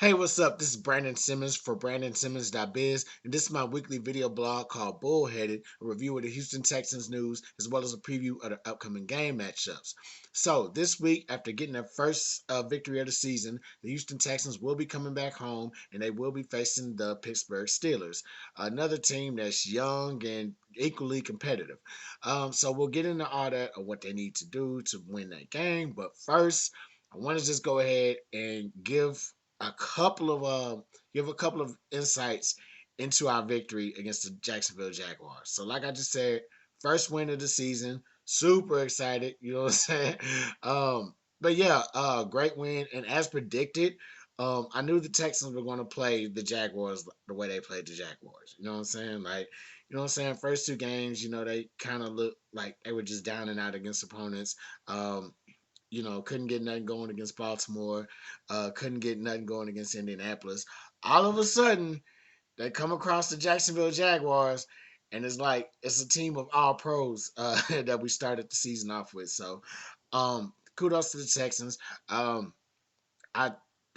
Hey, what's up? This is Brandon Simmons for BrandonSimmons.biz, and this is my weekly video blog called Bullheaded, a review of the Houston Texans news, as well as a preview of the upcoming game matchups. So, this week, after getting their first victory of the season, the Houston Texans will be coming back home, and they will be facing the Pittsburgh Steelers, another team that's young and equally competitive. So, we'll get into all that of what they need to do to win that game, but first, I want to just go ahead and a couple of give a couple of insights into our victory against the Jacksonville Jaguars. So, like I just said, first win of the season, super excited. You know what I'm saying? But yeah, great win, and as predicted, I knew the Texans were going to play the Jaguars the way they played the Jaguars. You know what I'm saying? Like, you know what I'm saying? First two games, they kind of looked like they were just down and out against opponents. Couldn't get nothing going against Baltimore, couldn't get nothing going against Indianapolis. All of a sudden, they come across the Jacksonville Jaguars, and it's like it's a team of all pros that we started the season off with. So, kudos to the Texans. I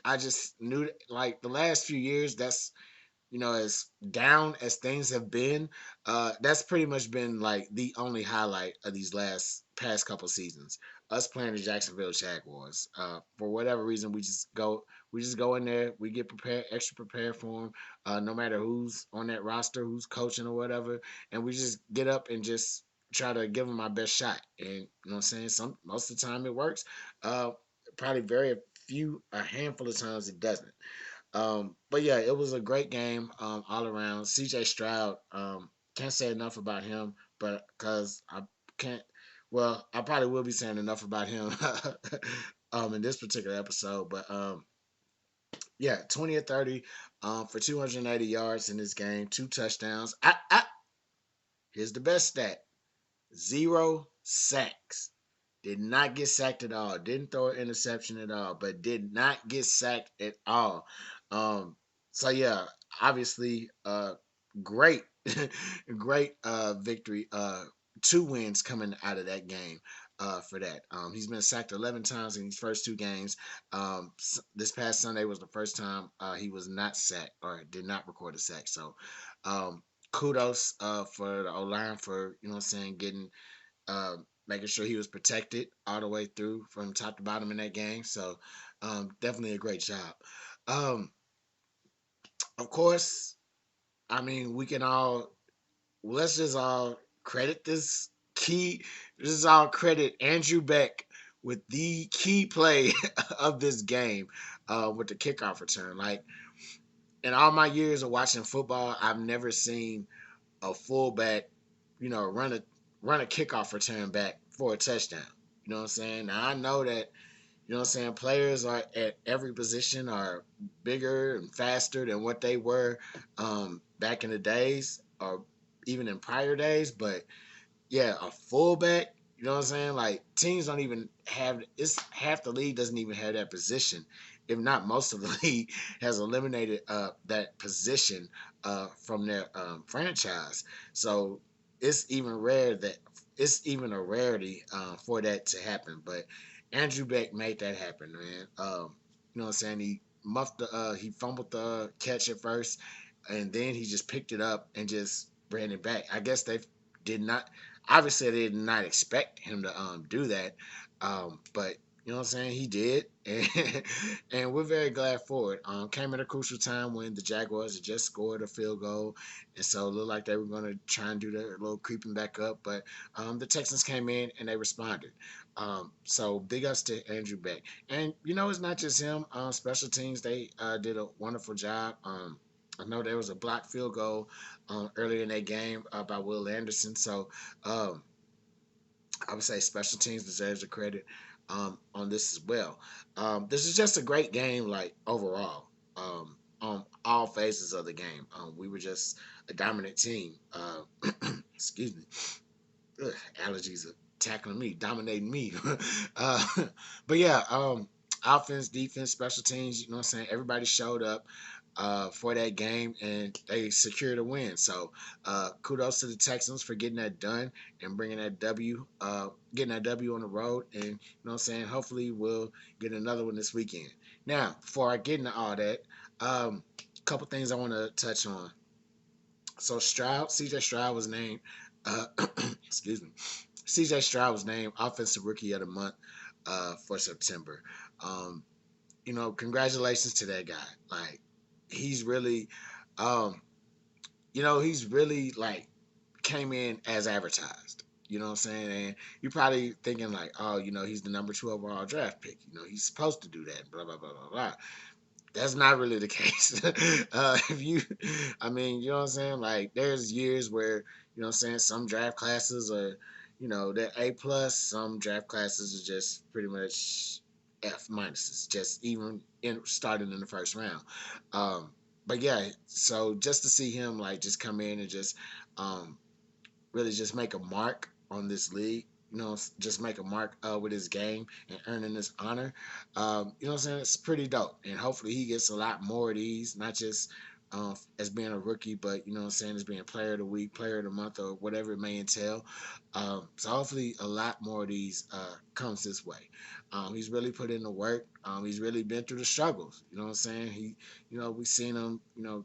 I just knew like the last few years, that's as down as things have been, that's pretty much been like the only highlight of these last past couple seasons. Us playing the Jacksonville Jaguars. For whatever reason, we just go in there, we get prepared, extra prepared for them, no matter who's on that roster, who's coaching or whatever, and we just get up and just try to give them our best shot. And you know what I'm saying? Most of the time it works. Uh, Probably a handful of times it doesn't. But yeah, it was a great game all around. CJ Stroud, can't say enough about him, but because I can't, well, I probably will be saying enough about him in this particular episode. But yeah, 20 or 30 for 280 yards in this game, two touchdowns. Here's the best stat: zero sacks. Did not get sacked at all. Didn't throw an interception at all, but did not get sacked at all. Um, so yeah, obviously, great, great victory. Two wins coming out of that game. For that, he's been sacked 11 times in these first two games. This past Sunday was the first time he was not sacked or did not record a sack. So, kudos for the O line for what I'm saying, getting making sure he was protected all the way through from top to bottom in that game. So definitely a great job. Um, of course, I mean we can all let's just all credit this key. This is all credit Andrew Beck with the key play of this game with the kickoff return. Like in all my years of watching football, I've never seen a fullback, run a kickoff return back for a touchdown. You know what I'm saying? Now I know that, players are at every position are bigger and faster than what they were back in the days or even in prior days, but yeah, a fullback, you know what I'm saying? Like teams don't even have it's half the league doesn't even have that position. If not most of the league has eliminated that position from their franchise. So it's even a rarity for that to happen. But Andrew Beck made that happen, man. You know what I'm saying? He fumbled the catch at first, and then he just picked it up and just ran it back. I guess they did not obviously they did not expect him to do that. But you know what I'm saying? He did, and we're very glad for it. Came at a crucial time when the Jaguars had just scored a field goal, and so it looked like they were going to try and do their little creeping back up. But the Texans came in and they responded. So big ups to Andrew Beck, and it's not just him. Special teams they did a wonderful job. I know there was a blocked field goal earlier in that game by Will Anderson. So um, I would say special teams deserves the credit on this as well. This is just a great game, like overall, on all phases of the game. We were just a dominant team. Excuse me. Ugh, allergies are tackling me, dominating me. uh, but yeah, offense, defense, special teams. You know what I'm saying? Everybody showed up for that game and they secured a win. So kudos to the Texans for getting that done and bringing that getting that W on the road. And you know what I'm saying? Hopefully we'll get another one this weekend. Now, before I get into all that, a couple things I want to touch on. So CJ Stroud was named, uh, excuse me, CJ Stroud was named Offensive Rookie of the Month for September. Um, congratulations to that guy. Like, he's really, um, he's really like came in as advertised. You know what I'm saying? And you're probably thinking like, oh, he's the number 2 overall draft pick. He's supposed to do that. Blah blah blah blah blah. That's not really the case. If you, I mean, you know what I'm saying? Like, there's years where, what I'm saying, some draft classes are, they're A plus. Some draft classes are just pretty much F minuses, just even starting in the first round. Um, but yeah, so just to see him like just come in and just um, really just make a mark on this league. Just make a mark with his game and earning this honor. What I'm saying? It's pretty dope. And hopefully he gets a lot more of these, not just as being a rookie, but, what I'm saying, as being player of the week, player of the month, or whatever it may entail. So hopefully a lot more of these comes this way. He's really put in the work. He's really been through the struggles. You know what I'm saying? We've seen him,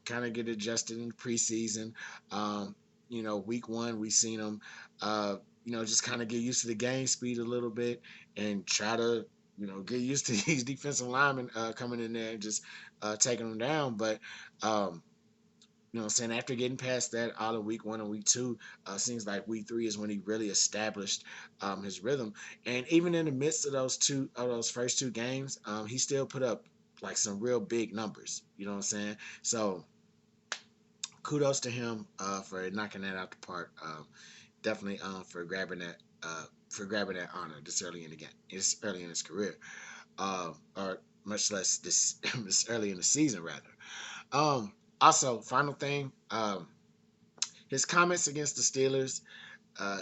kind of get adjusted in the preseason. Week one, we seen him, just kind of get used to the game speed a little bit and try to, get used to these defensive linemen coming in there and just taking them down. But, what I'm saying, after getting past that all of week one and week two, seems like week three is when he really established his rhythm. And even in the midst of those first two games, he still put up like some real big numbers. You know what I'm saying? So kudos to him for knocking that out the park. Definitely for grabbing that honor this early in the game. It's early in his career, or much less this this early in the season rather. Also, final thing, his comments against the Steelers. Uh,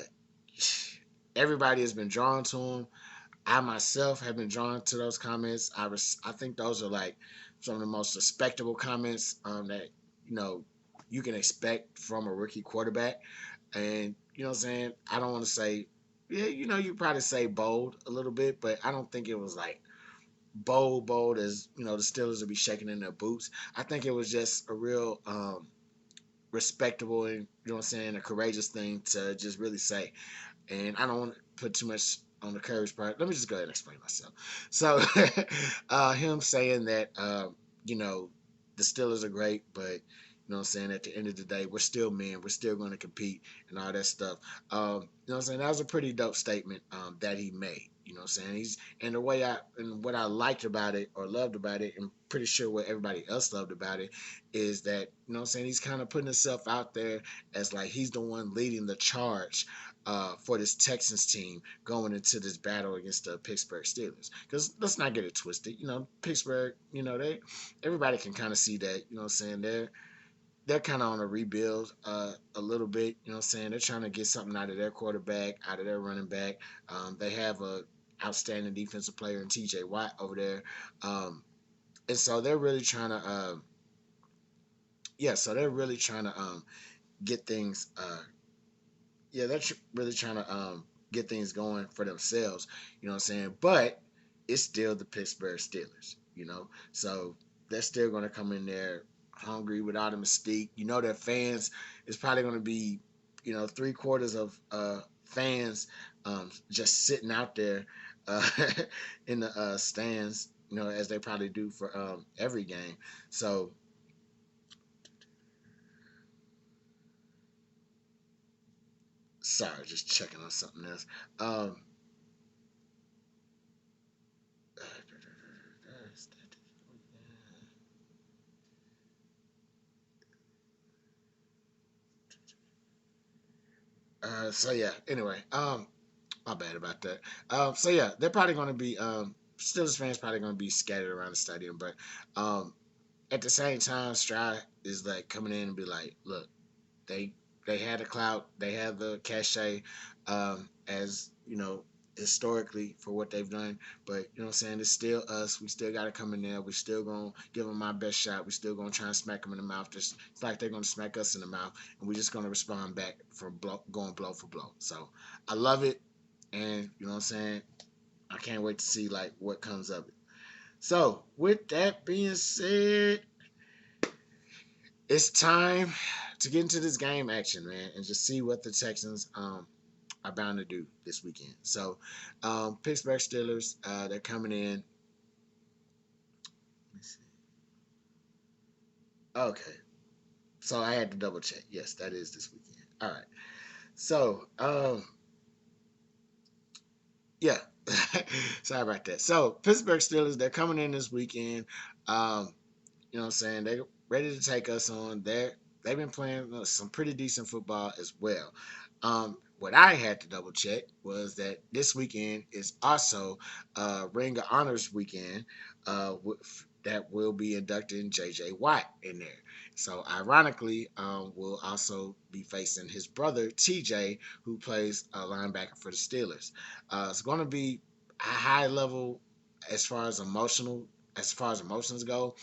Everybody has been drawn to him. I myself have been drawn to those comments. I think those are like some of the most respectable comments that you know you can expect from a rookie quarterback. And what I'm saying, I don't want to say, yeah, you probably say bold a little bit, but I don't think it was like bold as the Steelers would be shaking in their boots. I think it was just a real respectable and what I'm saying, a courageous thing to just really say. And I don't want to put too much on the courage part. Let me just go ahead and explain myself. So, him saying that, the Steelers are great, but what I'm saying, at the end of the day, we're still men. We're still going to compete and all that stuff. What I'm saying, that was a pretty dope statement that he made. You know what I'm saying? And the way and what I liked about it or loved about it, and pretty sure what everybody else loved about it, is that, what I'm saying, he's kind of putting himself out there as like he's the one leading the charge for this Texans team going into this battle against the Pittsburgh Steelers. Because let's not get it twisted. Pittsburgh, everybody can kind of see that. You know what I'm saying? They're kind of on a rebuild a little bit. You know what I'm saying? They're trying to get something out of their quarterback, out of their running back. They have a outstanding defensive player in TJ Watt over there. And so they're really trying to, get things really trying to get things going for themselves. You know what I'm saying? But it's still the Pittsburgh Steelers. So they're still going to come in there hungry without a mystique. Their fans is probably going to be, 3/4 of fans just sitting out there uh, in the stands. As they probably do for every game. So sorry, just checking on something else. Um, so yeah. Anyway, my bad about that. So yeah, they're probably going to be Steelers fans probably going to be scattered around the stadium, but um, at the same time, Stroud is like coming in and be like, look, they they had the clout, they have the cachet, as historically for what they've done. But what I'm saying, it's still us. We still got to come in there. We still gonna give them our best shot. We still gonna try and smack them in the mouth. Just it's like they're gonna smack us in the mouth, and we're just gonna respond back from going blow for blow. So I love it, and what I'm saying, I can't wait to see like what comes of it. So, with that being said, it's time to get into this game action, man, and just see what the Texans are bound to do this weekend. So, Pittsburgh Steelers, they're coming in. Let me see. Okay, so I had to double check. Yes, that is this weekend. All right. So, yeah. Sorry about that. So, Pittsburgh Steelers, they're coming in this weekend. Um, You know what I'm saying? They're ready to take us on. They've been playing some pretty decent football as well. What I had to double check was that this weekend is also Ring of Honors weekend that will be inducting JJ Watt in there. So ironically, we'll also be facing his brother TJ, who plays a linebacker for the Steelers. It's going to be a high level as far as emotions go.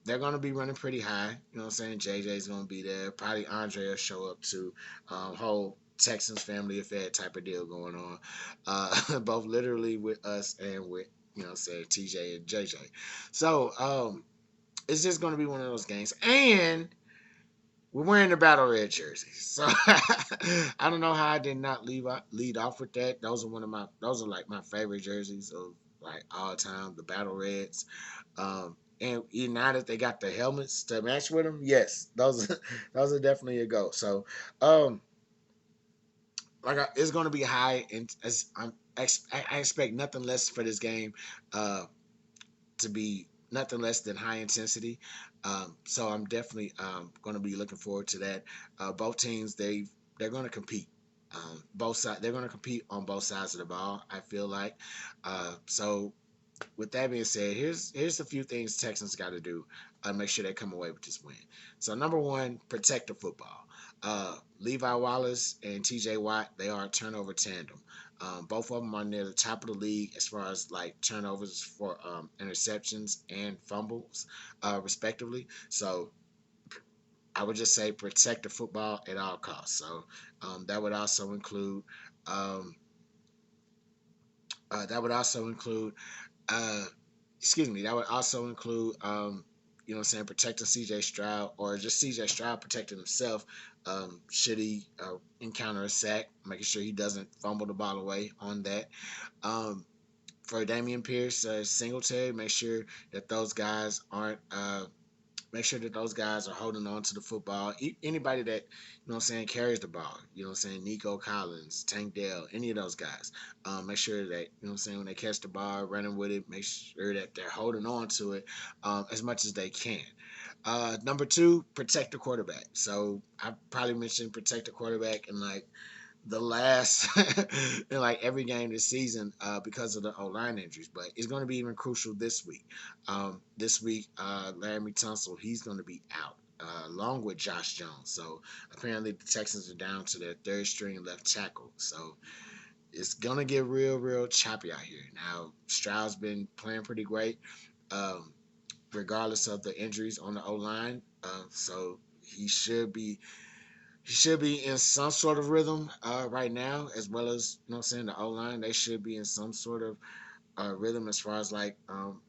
They're going to be running pretty high. You know what I'm saying? JJ's going to be there. Probably Andre will show up too. Whole Texans family affair type of deal going on. Both literally with us and with, you know what I'm saying, TJ and JJ. So it's just going to be one of those games. And we're wearing the battle red jerseys. So I don't know how I did not lead off with that. Those are like my favorite jerseys of like all time, the battle reds. And now that they got the helmets to match with them, yes, those are definitely a go. So, um, it's going to be high, and I expect nothing less for this game, uh, to be nothing less than high intensity. So I'm definitely going to be looking forward to that. Both teams they're going to compete. Both sides they're going to compete on both sides of the ball. I feel like. So with that being said, here's a few things Texans got to do. Make sure they come away with this win. So number one, protect the football. Levi Wallace and T.J. Watt, they are a turnover tandem. Both of them are near the top of the league as far as like turnovers for interceptions and fumbles, respectively. So I would just say protect the football at all costs. So that would also include um, that would also include uh, that would also include, you know what I'm saying, protecting CJ Stroud or just CJ Stroud protecting himself should he encounter a sack, making sure he doesn't fumble the ball away on that. Um, for Damian Pierce, Singletary, that those guys aren't make sure that those guys are holding on to the football. Anybody that, you know what I'm saying, carries the ball, you know what I'm saying, Nico Collins, Tank Dell, any of those guys, make sure that, you know what I'm saying, when they catch the ball, running with it, make sure that they're holding on to it as much as they can. Number two, protect the quarterback. So I probably mentioned protect the quarterback in like the last in like every game this season because of the O line injuries, but it's going to be even crucial this week. Laramie Tunsil, he's going to be out. Along with Josh Jones. So apparently the Texans are down to their third string left tackle. So it's gonna get real choppy out here. Now Stroud's been playing pretty great, um, regardless of the injuries on the O line. So he should be in some sort of rhythm right now, as well as, you know what I'm saying, the O line. They should be in some sort of rhythm as far as like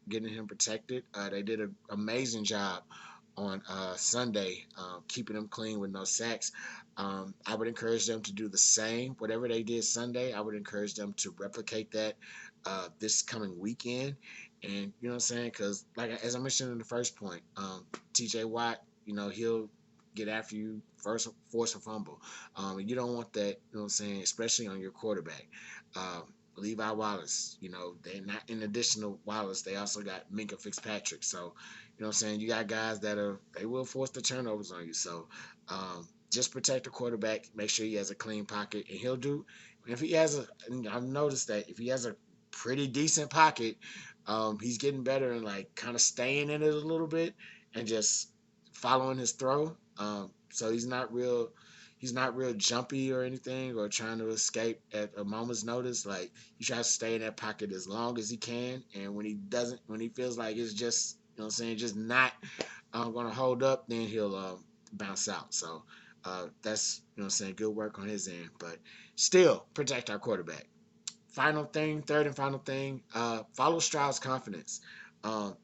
getting him protected. They did an amazing job on Sunday, keeping them clean with no sacks. I would encourage them to do the same. Whatever they did Sunday, I would encourage them to replicate that this coming weekend. And you know what I'm saying? Because like as I mentioned in the first point, T.J. Watt, you know, he'll get after you first, force a fumble. And you don't want that. You know what I'm saying? Especially on your quarterback. Levi Wallace, you know, they're not in addition to Wallace, they also got Minka Fitzpatrick. So, you know what I'm saying? You got guys they will force the turnovers on you. So, just protect the quarterback, make sure he has a clean pocket, and he'll do. If he has I've noticed that if he has a pretty decent pocket, he's getting better and like kind of staying in it a little bit and just following his throw. So he's not real jumpy or anything or trying to escape at a moment's notice. Like he tries to stay in that pocket as long as he can, and when he feels like it's just, you know what I'm saying, just not going to hold up, then he'll bounce out. So that's, you know what I'm saying, good work on his end, but still protect our quarterback. Third and final thing, follow Stroud's confidence.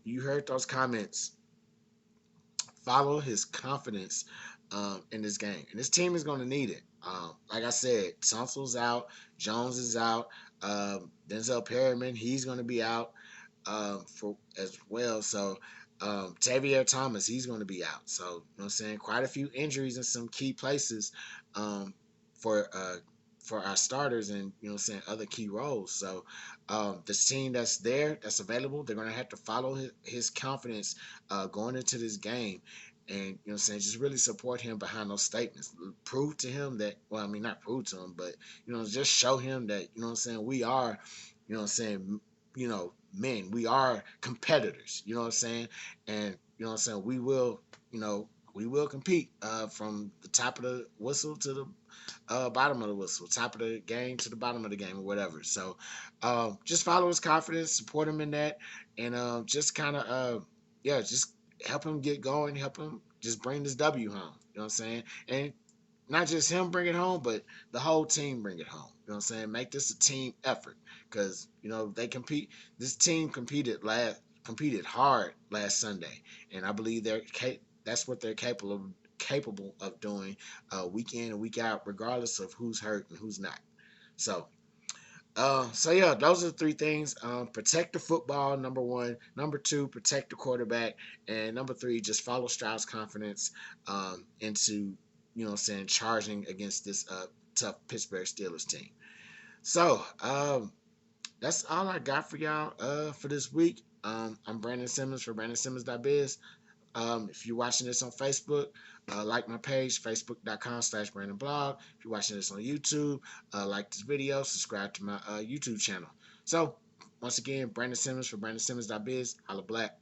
You heard those comments. Follow his confidence in this game, and this team is going to need it. Like I said, Tunsil's out, Jones is out, Denzel Perryman, he's going to be out for as well. So Tavier Thomas, he's going to be out. So you know what I'm saying, quite a few injuries in some key places um, for uh, for our starters and you know what I'm saying other key roles. So this team that's there, that's available, they're going to have to follow his confidence going into this game. And you know what I'm saying, just really support him behind those statements. Prove to him that, well, I mean, not prove to him, but you know, just show him that you know what I'm saying. We are, you know what I'm saying, you know, men. We are competitors. You know what I'm saying, and you know what I'm saying. We will, you know, we will compete from the top of the whistle to the bottom of the whistle, top of the game to the bottom of the game, or whatever. So, just follow his confidence, support him in that, and just kind of, yeah, just help him get going, help him just bring this W home. You know what I'm saying? And not just him bring it home, but the whole team bring it home. You know what I'm saying? Make this a team effort because you know they compete. This team competed hard last Sunday, and I believe that's what they're capable of doing week in and week out, regardless of who's hurt and who's not. So so yeah, those are the three things. Protect the football, number one. Number two, protect the quarterback, and number three, just follow Stroud's confidence into you know what I'm saying charging against this tough Pittsburgh Steelers team. So that's all I got for y'all for this week. I'm Brandon Simmons for BrandonSimmons.biz. If you're watching this on Facebook, like my page, facebook.com/BrandonBlog. If you're watching this on YouTube, like this video, subscribe to my YouTube channel. So, once again, Brandon Simmons for BrandonSimmons.biz. Holla black.